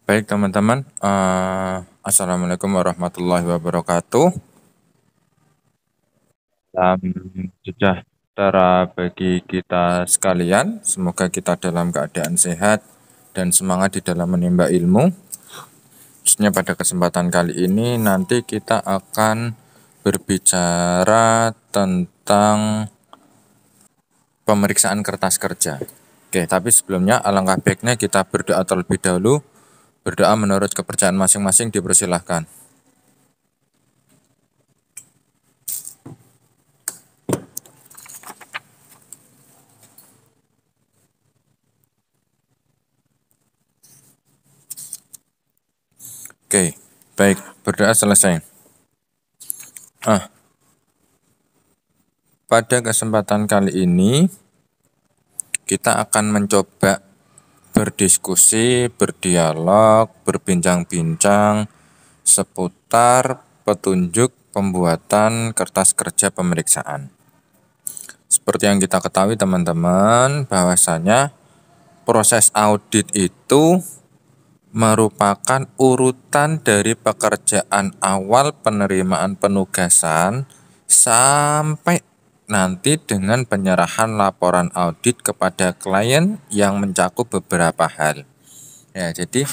Baik teman-teman, Assalamualaikum warahmatullahi wabarakatuh. Salam sejahtera bagi kita sekalian. Semoga kita dalam keadaan sehat dan semangat di dalam menimba ilmu. Khususnya pada kesempatan kali ini nanti kita akan berbicara tentang pemeriksaan kertas kerja. Oke, tapi sebelumnya alangkah baiknya kita berdoa terlebih dahulu. Berdoa menurut kepercayaan masing-masing dipersilahkan. Oke, baik, berdoa selesai. Pada kesempatan kali ini kita akan mencoba berdiskusi, berdialog, berbincang-bincang seputar petunjuk pembuatan kertas kerja pemeriksaan. Seperti yang kita ketahui teman-teman, bahwasanya proses audit itu merupakan urutan dari pekerjaan awal penerimaan penugasan sampai nanti dengan penyerahan laporan audit kepada klien yang mencakup beberapa hal. Ya, jadi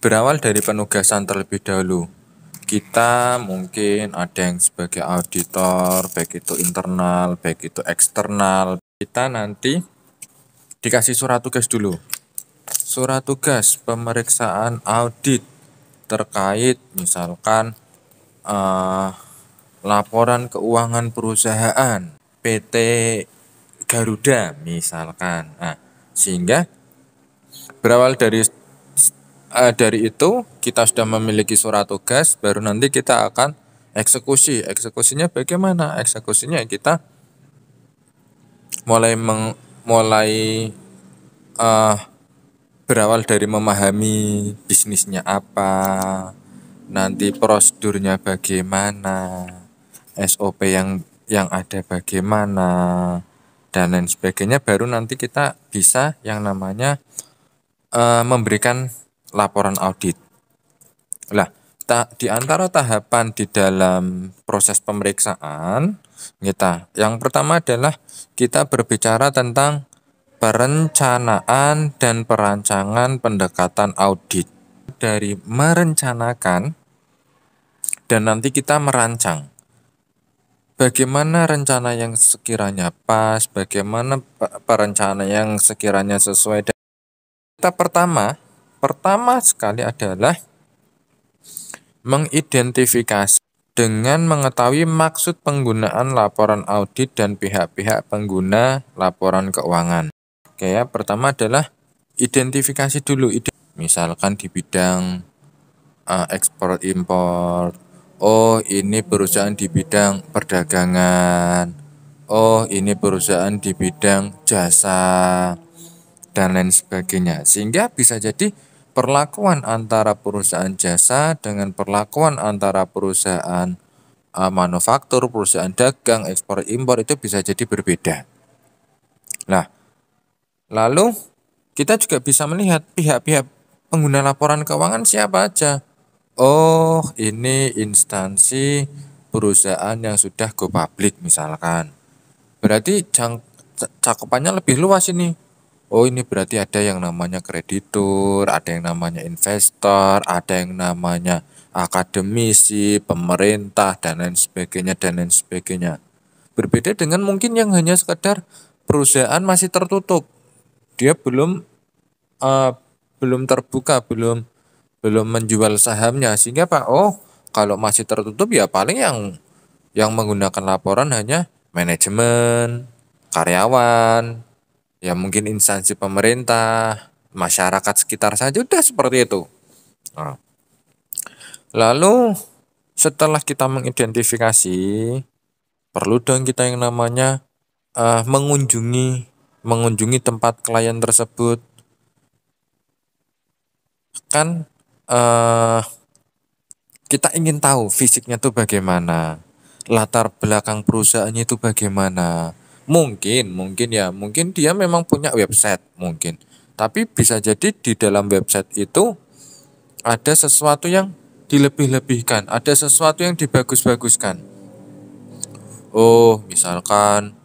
berawal dari penugasan terlebih dahulu. Kita mungkin ada yang sebagai auditor, baik itu internal, baik itu eksternal. Kita nanti dikasih surat tugas dulu. Surat tugas pemeriksaan audit terkait misalkan laporan keuangan perusahaan PT Garuda misalkan. Nah, sehingga berawal dari itu kita sudah memiliki surat tugas, baru nanti kita akan eksekusi. Eksekusinya bagaimana? Eksekusinya kita mulai uh, berawal dari memahami bisnisnya apa, nanti prosedurnya bagaimana, SOP yang ada bagaimana, dan lain sebagainya, baru nanti kita bisa yang namanya memberikan laporan audit. Lah, di antara tahapan di dalam proses pemeriksaan kita, yang pertama adalah kita berbicara tentang perencanaan dan perancangan pendekatan audit. Dari merencanakan dan nanti kita merancang. Bagaimana rencana yang sekiranya pas, bagaimana perencanaan yang sekiranya sesuai. Kita pertama sekali adalah mengidentifikasi dengan mengetahui maksud penggunaan laporan audit dan pihak-pihak pengguna laporan keuangan. Oke ya, pertama adalah identifikasi dulu. Misalkan di bidang ekspor impor. Oh, ini perusahaan di bidang perdagangan. Oh, ini perusahaan di bidang jasa dan lain sebagainya. Sehingga bisa jadi perlakuan antara perusahaan jasa dengan perlakuan antara perusahaan manufaktur, perusahaan dagang, ekspor impor itu bisa jadi berbeda. Nah, lalu kita juga bisa melihat pihak-pihak pengguna laporan keuangan siapa aja. Oh, ini instansi perusahaan yang sudah go public misalkan. Berarti cakupannya lebih luas ini. Oh, ini berarti ada yang namanya kreditur, ada yang namanya investor, ada yang namanya akademisi, pemerintah, dan lain sebagainya, dan lain sebagainya. Berbeda dengan mungkin yang hanya sekedar perusahaan masih tertutup. Dia eh, belum terbuka, belum menjual sahamnya, sehingga Pak, oh, kalau masih tertutup ya paling yang menggunakan laporan hanya manajemen, karyawan, ya mungkin instansi pemerintah, masyarakat sekitar saja, udah seperti itu. Nah, lalu setelah kita mengidentifikasi, perlu dong kita yang namanya mengunjungi tempat klien tersebut. Kan kita ingin tahu fisiknya tuh bagaimana, latar belakang perusahaannya itu bagaimana. Mungkin dia memang punya website mungkin. Tapi bisa jadi di dalam website itu ada sesuatu yang dilebih-lebihkan, ada sesuatu yang dibagus-baguskan. Oh, misalkan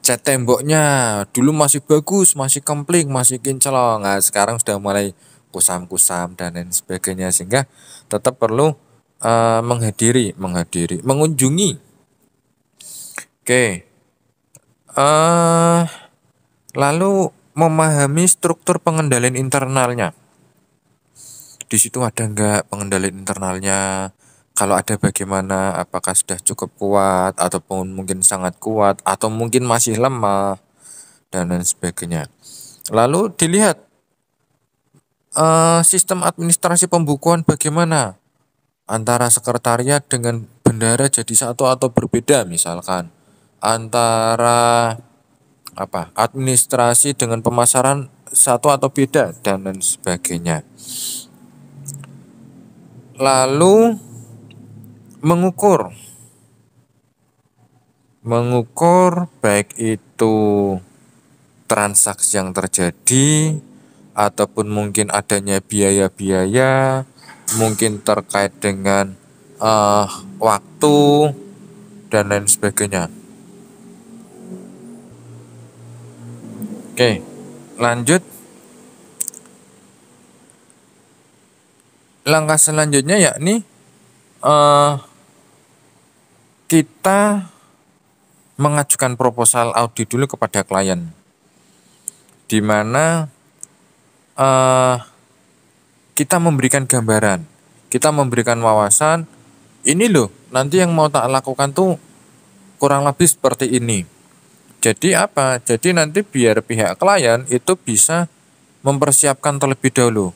cat temboknya dulu masih bagus, masih kempling, masih kinclong. Nah, sekarang sudah mulai kusam-kusam dan lain sebagainya, sehingga tetap perlu mengunjungi. Oke. eh Lalu memahami struktur pengendalian internalnya. Di situ ada enggak pengendalian internalnya? Kalau ada bagaimana? Apakah sudah cukup kuat ataupun mungkin sangat kuat atau mungkin masih lemah dan lain sebagainya. Lalu dilihat sistem administrasi pembukuan bagaimana antara sekretariat dengan bendahara jadi satu atau berbeda, misalkan antara administrasi dengan pemasaran satu atau beda dan lain sebagainya. Lalu mengukur baik itu transaksi yang terjadi ataupun mungkin adanya biaya-biaya, mungkin terkait dengan waktu dan lain sebagainya. Oke, lanjut. Langkah selanjutnya yakni kita mengajukan proposal audit dulu kepada klien, di mana kita memberikan gambaran, kita memberikan wawasan, ini loh nanti yang mau tak lakukan tuh kurang lebih seperti ini. Jadi apa? Jadi nanti biar pihak klien itu bisa mempersiapkan terlebih dahulu.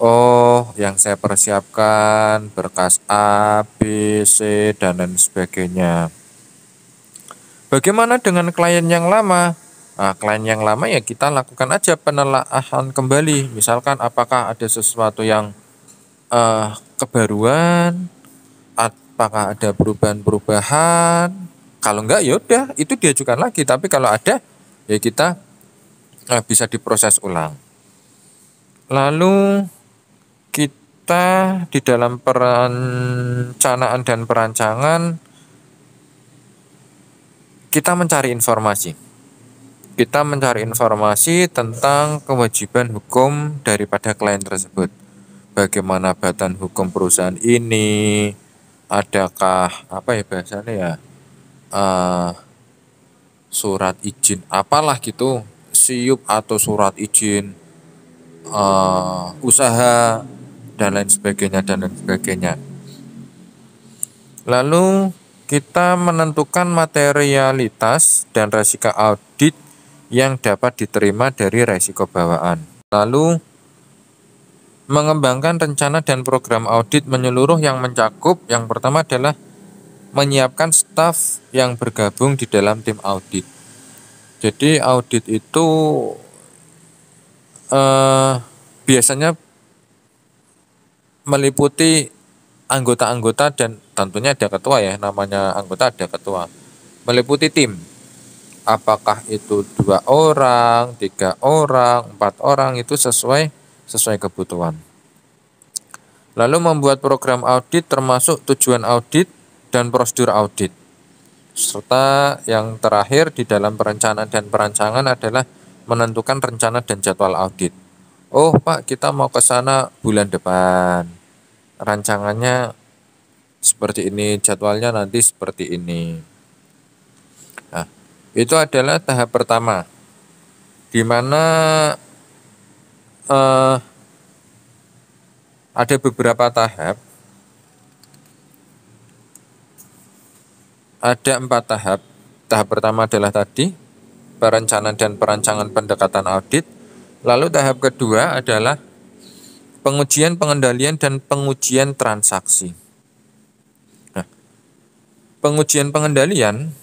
Oh, yang saya persiapkan berkas A, B, C, dan lain sebagainya. Bagaimana dengan klien yang lama? Nah, klien yang lama ya kita lakukan aja penelaahan kembali. Misalkan apakah ada sesuatu yang kebaruan, apakah ada perubahan-perubahan. Kalau enggak ya udah itu diajukan lagi. Tapi kalau ada ya kita bisa diproses ulang. Lalu kita di dalam perencanaan dan perancangan kita mencari informasi. Kita mencari informasi tentang kewajiban hukum daripada klien tersebut. Bagaimana badan hukum perusahaan ini, adakah bahasanya ya, surat izin apalah gitu, siup atau surat izin usaha dan lain sebagainya. Lalu kita menentukan materialitas dan resiko audit yang dapat diterima dari resiko bawaan. Lalu mengembangkan rencana dan program audit menyeluruh yang mencakup, yang pertama adalah menyiapkan staf yang bergabung di dalam tim audit. Jadi audit itu biasanya meliputi anggota-anggota dan tentunya ada ketua ya, namanya anggota ada ketua. Meliputi tim. Apakah itu 2 orang, 3 orang, 4 orang, itu sesuai kebutuhan. Lalu membuat program audit termasuk tujuan audit dan prosedur audit. Serta yang terakhir di dalam perencanaan dan perancangan adalah menentukan rencana dan jadwal audit. Oh Pak, kita mau ke sana bulan depan. Rancangannya seperti ini, jadwalnya nanti seperti ini. Nah, itu adalah tahap pertama, di mana ada beberapa tahap. Ada 4 tahap. Tahap pertama adalah tadi perencanaan dan perancangan pendekatan audit. Lalu tahap kedua adalah pengujian, pengendalian, dan pengujian transaksi. Nah, pengujian pengendalian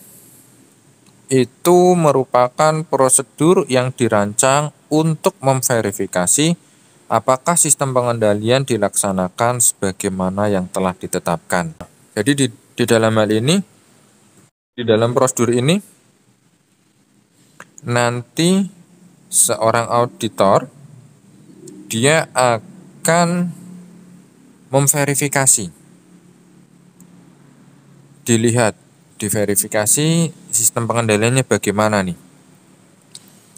itu merupakan prosedur yang dirancang untuk memverifikasi apakah sistem pengendalian dilaksanakan sebagaimana yang telah ditetapkan. Jadi di dalam hal ini, di dalam prosedur ini, nanti seorang auditor dia akan memverifikasi. Dilihat, diverifikasi sistem pengendaliannya bagaimana nih.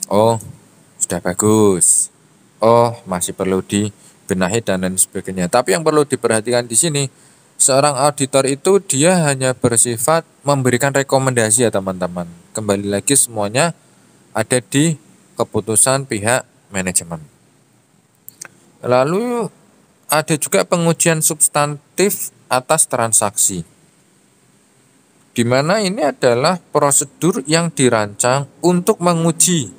Oh, sudah bagus. Oh, masih perlu dibenahi dan lain sebagainya. Tapi yang perlu diperhatikan di sini, seorang auditor itu dia hanya bersifat memberikan rekomendasi ya teman-teman. Kembali lagi semuanya ada di keputusan pihak manajemen. Lalu ada juga pengujian substantif atas transaksi, di mana ini adalah prosedur yang dirancang untuk menguji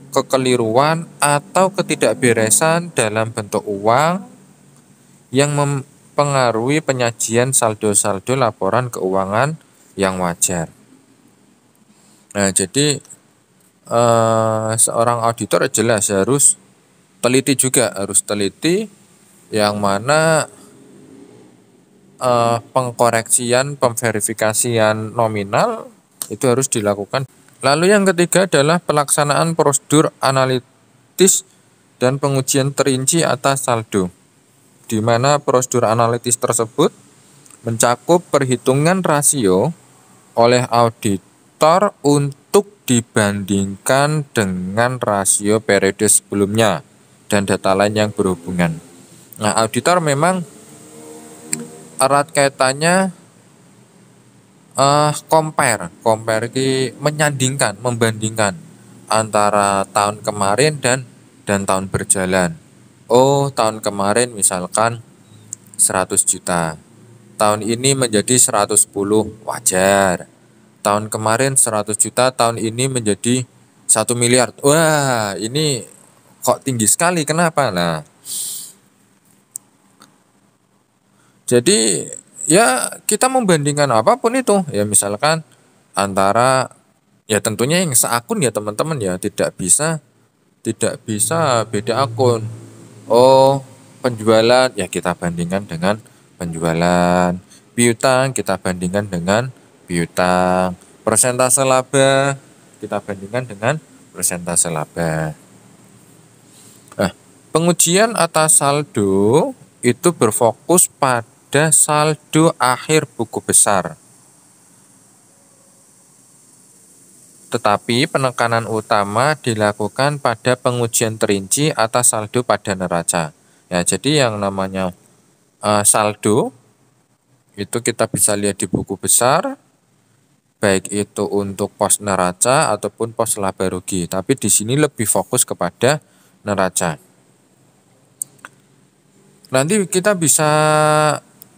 kekeliruan atau ketidakberesan dalam bentuk uang yang mempengaruhi penyajian saldo-saldo laporan keuangan yang wajar. Nah, jadi seorang auditor jelas harus teliti juga, harus teliti yang mana pengkoreksian, pemverifikasian nominal itu harus dilakukan. Lalu yang ketiga adalah pelaksanaan prosedur analitis dan pengujian terinci atas saldo, di mana prosedur analitis tersebut mencakup perhitungan rasio oleh auditor untuk dibandingkan dengan rasio periode sebelumnya dan data lain yang berhubungan. Nah, auditor memang erat kaitannya compare menyandingkan, membandingkan antara tahun kemarin dan tahun berjalan. Oh, tahun kemarin misalkan 100 juta. Tahun ini menjadi 110, wajar. Tahun kemarin 100 juta, tahun ini menjadi 1 miliar. Wah, ini kok tinggi sekali, kenapa? Nah, jadi ya kita membandingkan apapun itu, ya misalkan antara, ya tentunya yang seakun ya teman-teman ya, tidak bisa beda akun. Oh, penjualan ya kita bandingkan dengan penjualan, piutang kita bandingkan dengan piutang, persentase laba kita bandingkan dengan persentase laba. Nah, pengujian atas saldo itu berfokus pada saldo akhir buku besar. Tetapi penekanan utama dilakukan pada pengujian terinci atas saldo pada neraca. Ya, jadi yang namanya saldo itu kita bisa lihat di buku besar, baik itu untuk pos neraca ataupun pos laba rugi. Tapi di sini lebih fokus kepada neraca. Nanti kita bisa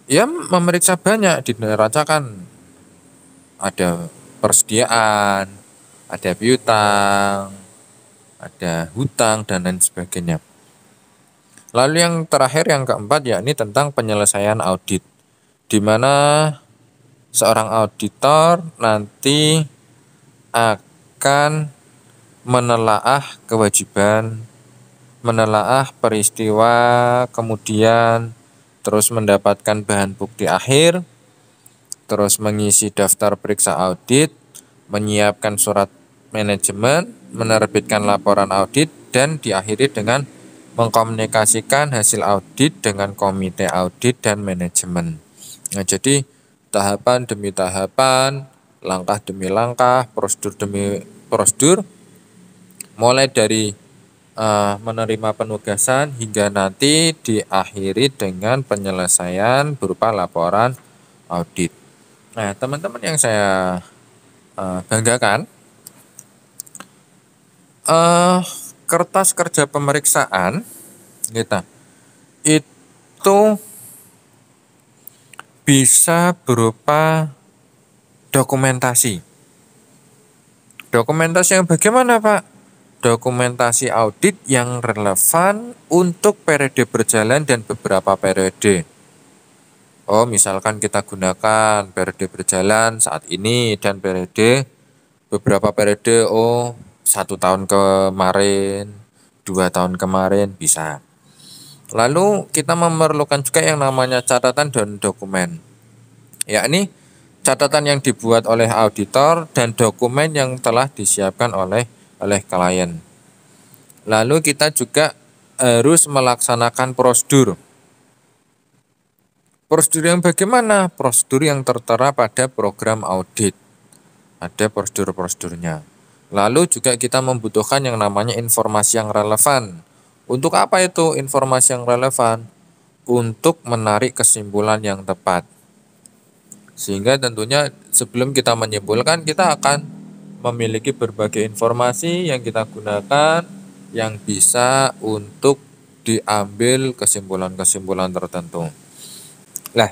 ya memeriksa banyak di neraca, kan ada persediaan, ada piutang, ada hutang dan lain sebagainya. Lalu yang terakhir, yang keempat, yakni tentang penyelesaian audit, di mana seorang auditor nanti akan menelaah kewajiban, menelaah peristiwa, kemudian terus mendapatkan bahan bukti akhir, terus mengisi daftar periksa audit, menyiapkan surat manajemen, menerbitkan laporan audit, dan diakhiri dengan mengkomunikasikan hasil audit dengan komite audit dan manajemen. Nah, jadi tahapan demi tahapan, langkah demi langkah, prosedur demi prosedur, mulai dari menerima penugasan hingga nanti diakhiri dengan penyelesaian berupa laporan audit. Nah, teman-teman yang saya banggakan, kertas kerja pemeriksaan kita itu bisa berupa dokumentasi. Dokumentasi yang bagaimana, Pak? Dokumentasi audit yang relevan untuk periode berjalan dan beberapa periode. Oh, misalkan kita gunakan periode berjalan saat ini dan beberapa periode, 1 tahun kemarin, 2 tahun kemarin, bisa. Lalu kita memerlukan juga yang namanya catatan dan dokumen, yakni catatan yang dibuat oleh auditor dan dokumen yang telah disiapkan oleh klien. Lalu kita juga harus melaksanakan prosedur. Prosedur yang bagaimana? Prosedur yang tertera pada program audit. Ada prosedur-prosedurnya. Lalu juga kita membutuhkan yang namanya informasi yang relevan. Untuk apa itu informasi yang relevan? Untuk menarik kesimpulan yang tepat. Sehingga tentunya sebelum kita menyimpulkan, kita akan memiliki berbagai informasi yang kita gunakan yang bisa untuk diambil kesimpulan-kesimpulan tertentu. Nah,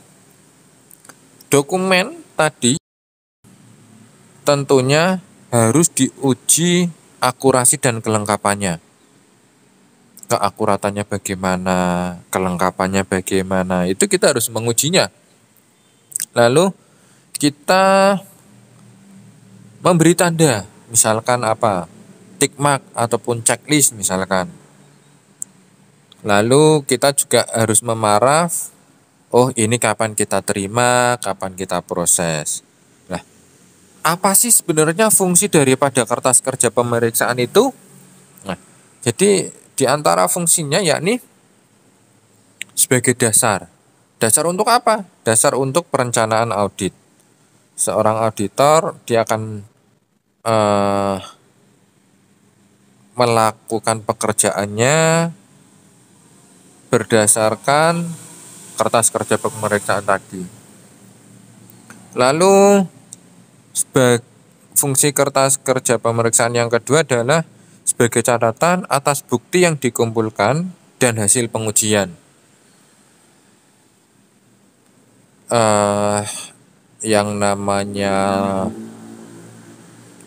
dokumen tadi tentunya harus diuji akurasi dan kelengkapannya. Keakuratannya bagaimana, kelengkapannya bagaimana, itu kita harus mengujinya. Lalu kita memberi tanda, misalkan apa? Tick mark ataupun checklist misalkan. Lalu kita juga harus memaraf, oh ini kapan kita terima, kapan kita proses. Nah, apa sih sebenarnya fungsi daripada kertas kerja pemeriksaan itu? Nah, jadi di antara fungsinya yakni sebagai dasar. Dasar untuk apa? Dasar untuk perencanaan audit. Seorang auditor dia akan melakukan pekerjaannya berdasarkan kertas kerja pemeriksaan tadi. Lalu fungsi kertas kerja pemeriksaan yang kedua adalah sebagai catatan atas bukti yang dikumpulkan dan hasil pengujian. Yang namanya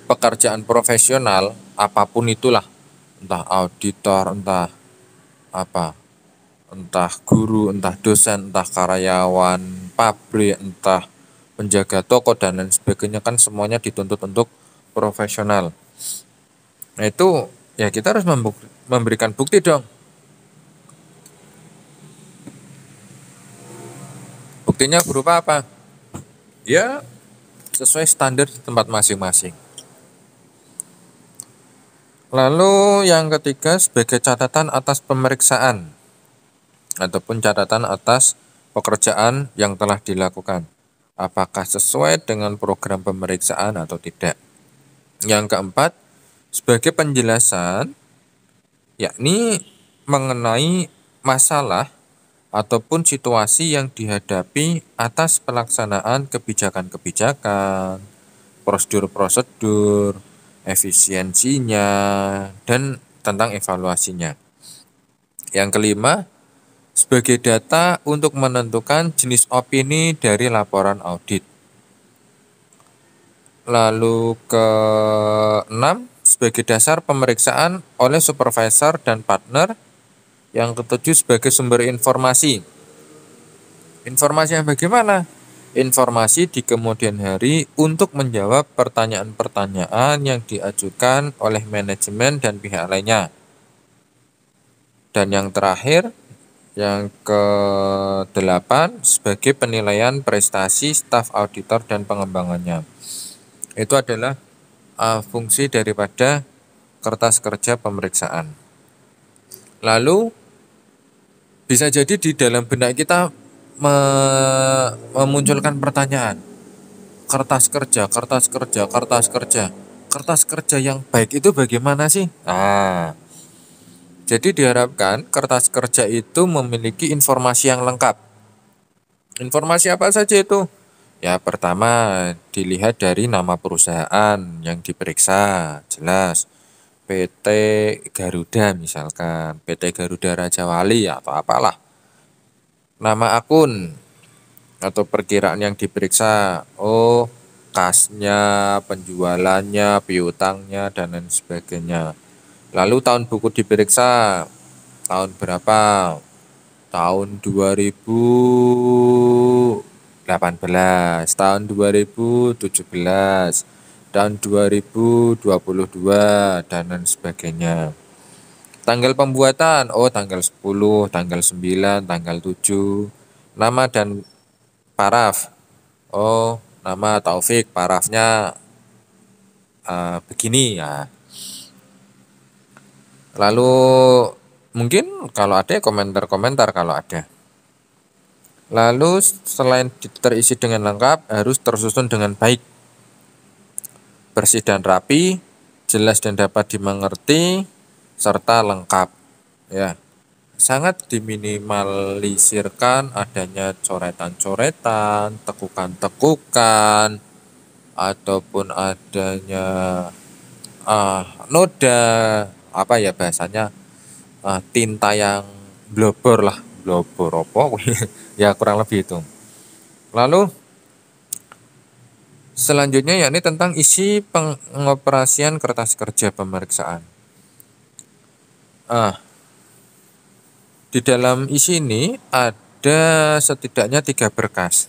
pekerjaan profesional apapun itulah, entah auditor, entah apa, entah guru, entah dosen, entah karyawan pabrik, entah penjaga toko dan lain sebagainya, kan semuanya dituntut untuk profesional. Nah itu ya kita harus memberikan bukti dong. Buktinya berupa apa? Ya sesuai standar di tempat masing-masing. Lalu yang ketiga sebagai catatan atas pemeriksaan ataupun catatan atas pekerjaan yang telah dilakukan. Apakah sesuai dengan program pemeriksaan atau tidak. Yang keempat, sebagai penjelasan, yakni mengenai masalah ataupun situasi yang dihadapi atas pelaksanaan kebijakan-kebijakan, prosedur-prosedur, efisiensinya, dan tentang evaluasinya. Yang kelima, sebagai data untuk menentukan jenis opini dari laporan audit. Lalu keenam, sebagai dasar pemeriksaan oleh supervisor dan partner. Yang ketujuh, sebagai sumber informasi. Informasi yang bagaimana? Informasi di kemudian hari untuk menjawab pertanyaan-pertanyaan yang diajukan oleh manajemen dan pihak lainnya. Dan yang terakhir, yang ke-8, sebagai penilaian prestasi staf auditor dan pengembangannya. Itu adalah fungsi daripada kertas kerja pemeriksaan. Lalu bisa jadi di dalam benak kita memunculkan pertanyaan, kertas kerja, kertas kerja, kertas kerja. Kertas kerja yang baik itu bagaimana sih? Nah, jadi diharapkan kertas kerja itu memiliki informasi yang lengkap. Informasi apa saja itu? Ya, pertama dilihat dari nama perusahaan yang diperiksa, jelas. PT Garuda misalkan, PT Garuda Raja Wali atau apalah. Nama akun atau perkiraan yang diperiksa, oh kasnya, penjualannya, piutangnya, dan lain sebagainya. Lalu tahun buku diperiksa, tahun berapa? Tahun 2018, tahun 2017, tahun 2022, dan lain sebagainya. Tanggal pembuatan, oh tanggal 10, tanggal 9, tanggal 7. Nama dan paraf, oh nama Taufik, parafnya begini ya. Lalu Mungkin kalau ada ya komentar-komentar kalau ada. Lalu selain terisi dengan lengkap, harus tersusun dengan baik, bersih dan rapi, jelas dan dapat dimengerti, serta lengkap. Ya, sangat diminimalisirkan adanya coretan-coretan, tekukan-tekukan, ataupun adanya noda, apa ya bahasanya, tinta yang blobor lah, blobor apa ya kurang lebih itu. Lalu selanjutnya yakni tentang isi pengoperasian kertas kerja pemeriksaan. Di dalam isi ini ada setidaknya 3 berkas.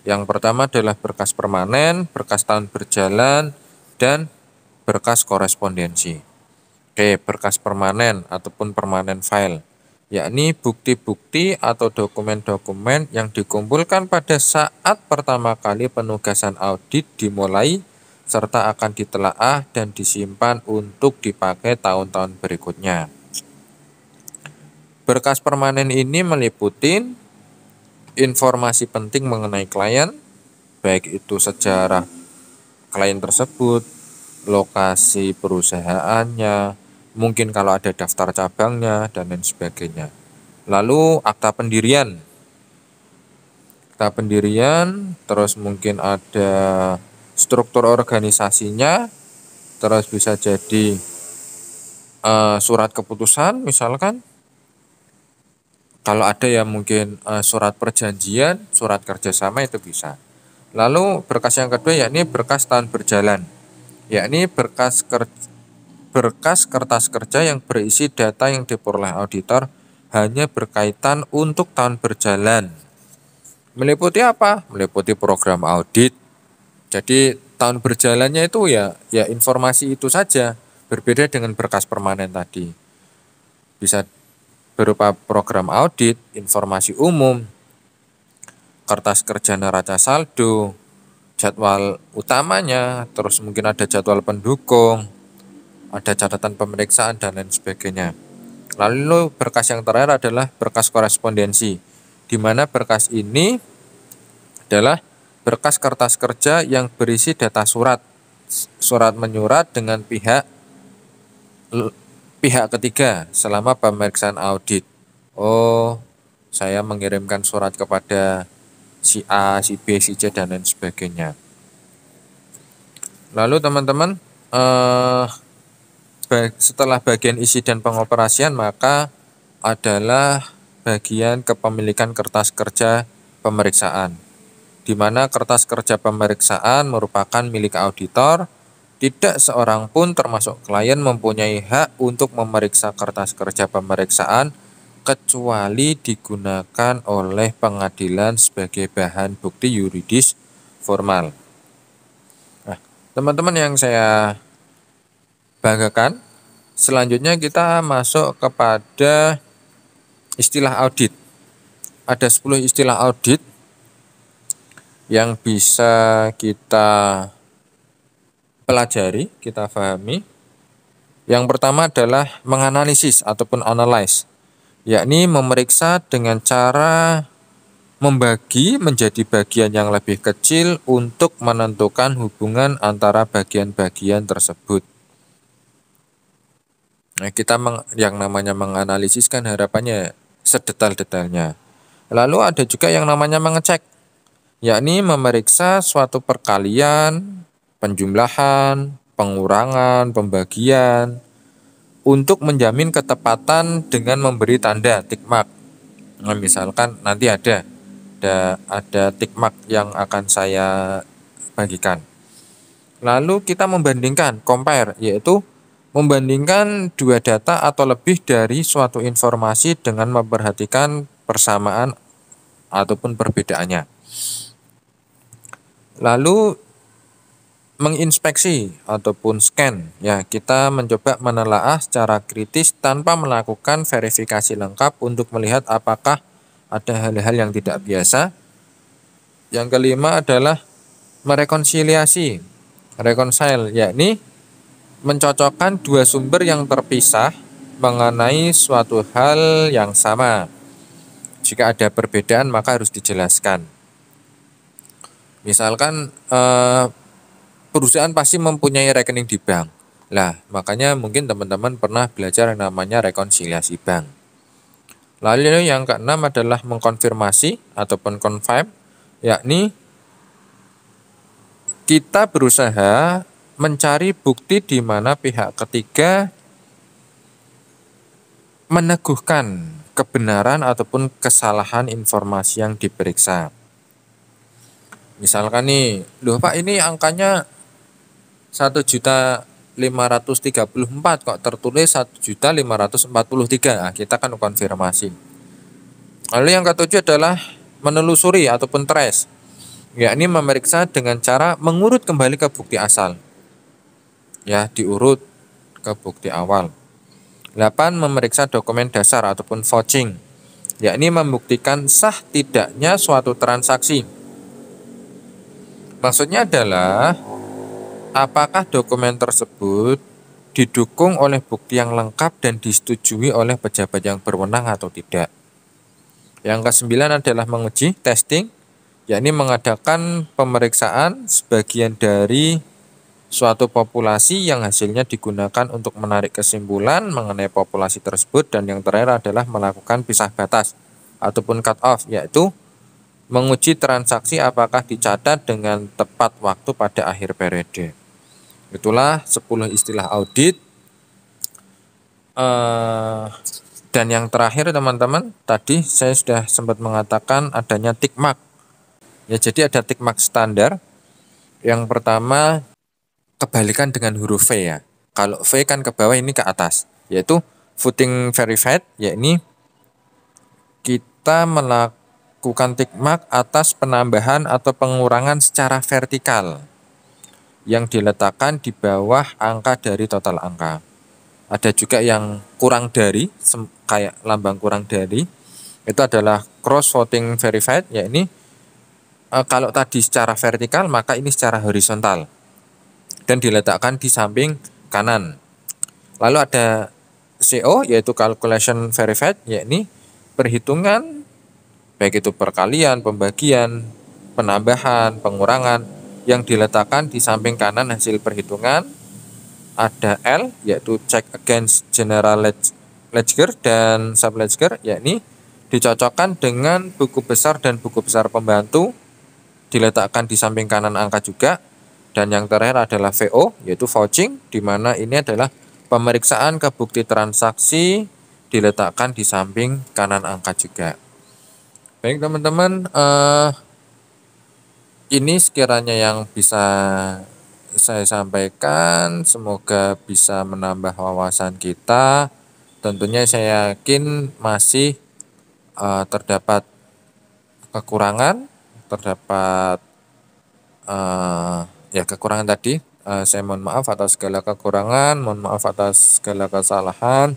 Yang pertama adalah berkas permanen, berkas tahun berjalan, dan berkas korespondensi. Oke, berkas permanen ataupun permanen file, yakni bukti-bukti atau dokumen-dokumen yang dikumpulkan pada saat pertama kali penugasan audit dimulai, serta akan ditelaah dan disimpan untuk dipakai tahun-tahun berikutnya. Berkas permanen ini meliputi informasi penting mengenai klien, baik itu sejarah klien tersebut, lokasi perusahaannya, mungkin kalau ada daftar cabangnya, dan lain sebagainya. Lalu akta pendirian, terus mungkin ada struktur organisasinya, terus bisa jadi surat keputusan misalkan. Kalau ada ya mungkin surat perjanjian, surat kerjasama itu bisa. Lalu berkas yang kedua yakni berkas tahun berjalan, yakni berkas kertas kerja yang berisi data yang diperoleh auditor hanya berkaitan untuk tahun berjalan. Meliputi apa? Meliputi program audit. Jadi tahun berjalannya itu ya informasi itu saja, berbeda dengan berkas permanen tadi. Bisa berupa program audit, informasi umum, kertas kerja neraca saldo, jadwal utamanya, terus mungkin ada jadwal pendukung, ada catatan pemeriksaan, dan lain sebagainya. Lalu berkas yang terakhir adalah berkas korespondensi, di mana berkas ini adalah berkas kertas kerja yang berisi data surat menyurat dengan pihak ketiga selama pemeriksaan audit. Oh, saya mengirimkan surat kepada si A, si B, si C, dan lain sebagainya. Lalu teman-teman, setelah bagian isi dan pengoperasian, maka adalah bagian kepemilikan kertas kerja pemeriksaan, di mana kertas kerja pemeriksaan merupakan milik auditor. Tidak seorang pun termasuk klien mempunyai hak untuk memeriksa kertas kerja pemeriksaan kecuali digunakan oleh pengadilan sebagai bahan bukti yuridis formal. Nah, teman-teman yang saya banggakan, selanjutnya kita masuk kepada istilah audit. Ada 10 istilah audit yang bisa kita pelajari, kita pahami. Yang pertama adalah menganalisis ataupun analyze, yakni memeriksa dengan cara membagi menjadi bagian yang lebih kecil untuk menentukan hubungan antara bagian-bagian tersebut. Nah, kita yang namanya menganalisis kan harapannya sedetail-detailnya. Lalu ada juga yang namanya mengecek, yakni memeriksa suatu perkalian, penjumlahan, pengurangan, pembagian, untuk menjamin ketepatan dengan memberi tanda tick mark. Nah, misalkan nanti ada tick mark yang akan saya bagikan. Lalu kita membandingkan, compare, yaitu membandingkan dua data atau lebih dari suatu informasi dengan memperhatikan persamaan ataupun perbedaannya. Lalu menginspeksi ataupun scan, ya kita mencoba menelaah secara kritis tanpa melakukan verifikasi lengkap untuk melihat apakah ada hal-hal yang tidak biasa. Yang kelima adalah merekonsiliasi, reconcile, yakni mencocokkan dua sumber yang terpisah mengenai suatu hal yang sama. Jika ada perbedaan maka harus dijelaskan. Misalkan perusahaan pasti mempunyai rekening di bank. Lah, makanya mungkin teman-teman pernah belajar yang namanya rekonsiliasi bank. Lalu yang keenam adalah mengkonfirmasi ataupun confirm, yakni kita berusaha mencari bukti di mana pihak ketiga meneguhkan kebenaran ataupun kesalahan informasi yang diperiksa. Misalkan nih, loh Pak, ini angkanya 1.534 kok tertulis 1.543. Nah, kita kan konfirmasi. Lalu yang ketujuh adalah menelusuri ataupun trace, yakni memeriksa dengan cara mengurut kembali ke bukti asal. Ya, diurut ke bukti awal. 8. Memeriksa dokumen dasar ataupun vouching, yakni membuktikan sah tidaknya suatu transaksi. Maksudnya adalah apakah dokumen tersebut didukung oleh bukti yang lengkap dan disetujui oleh pejabat yang berwenang atau tidak. Yang ke-9 adalah menguji, testing, yakni mengadakan pemeriksaan sebagian dari suatu populasi yang hasilnya digunakan untuk menarik kesimpulan mengenai populasi tersebut. Dan yang terakhir adalah melakukan pisah batas ataupun cut off, yaitu menguji transaksi apakah dicatat dengan tepat waktu pada akhir periode. Itulah 10 istilah audit. Dan yang terakhir teman-teman, tadi saya sudah sempat mengatakan adanya tick mark. Ya, jadi ada tick mark standar. Yang pertama kebalikan dengan huruf V ya. Kalau V kan ke bawah, ini ke atas, yaitu footing verified, yakni kita melakukan tick mark atas penambahan atau pengurangan secara vertikal yang diletakkan di bawah angka dari total angka. Ada juga yang kurang dari, kayak lambang kurang dari, itu adalah cross voting verified, yakni kalau tadi secara vertikal maka ini secara horizontal dan diletakkan di samping kanan. Lalu ada CO, yaitu calculation verified, yakni perhitungan baik itu perkalian, pembagian, penambahan, pengurangan yang diletakkan di samping kanan hasil perhitungan. Ada L, yaitu check against general ledger dan sub ledger, yakni dicocokkan dengan buku besar dan buku besar pembantu, diletakkan di samping kanan angka juga. Dan yang terakhir adalah VO, yaitu vouching, di mana ini adalah pemeriksaan ke bukti transaksi, diletakkan di samping kanan angka juga. Baik teman-teman, ini sekiranya yang bisa saya sampaikan, semoga bisa menambah wawasan kita. Tentunya saya yakin masih terdapat kekurangan, terdapat kekurangan tadi. Saya mohon maaf atas segala kekurangan, mohon maaf atas segala kesalahan.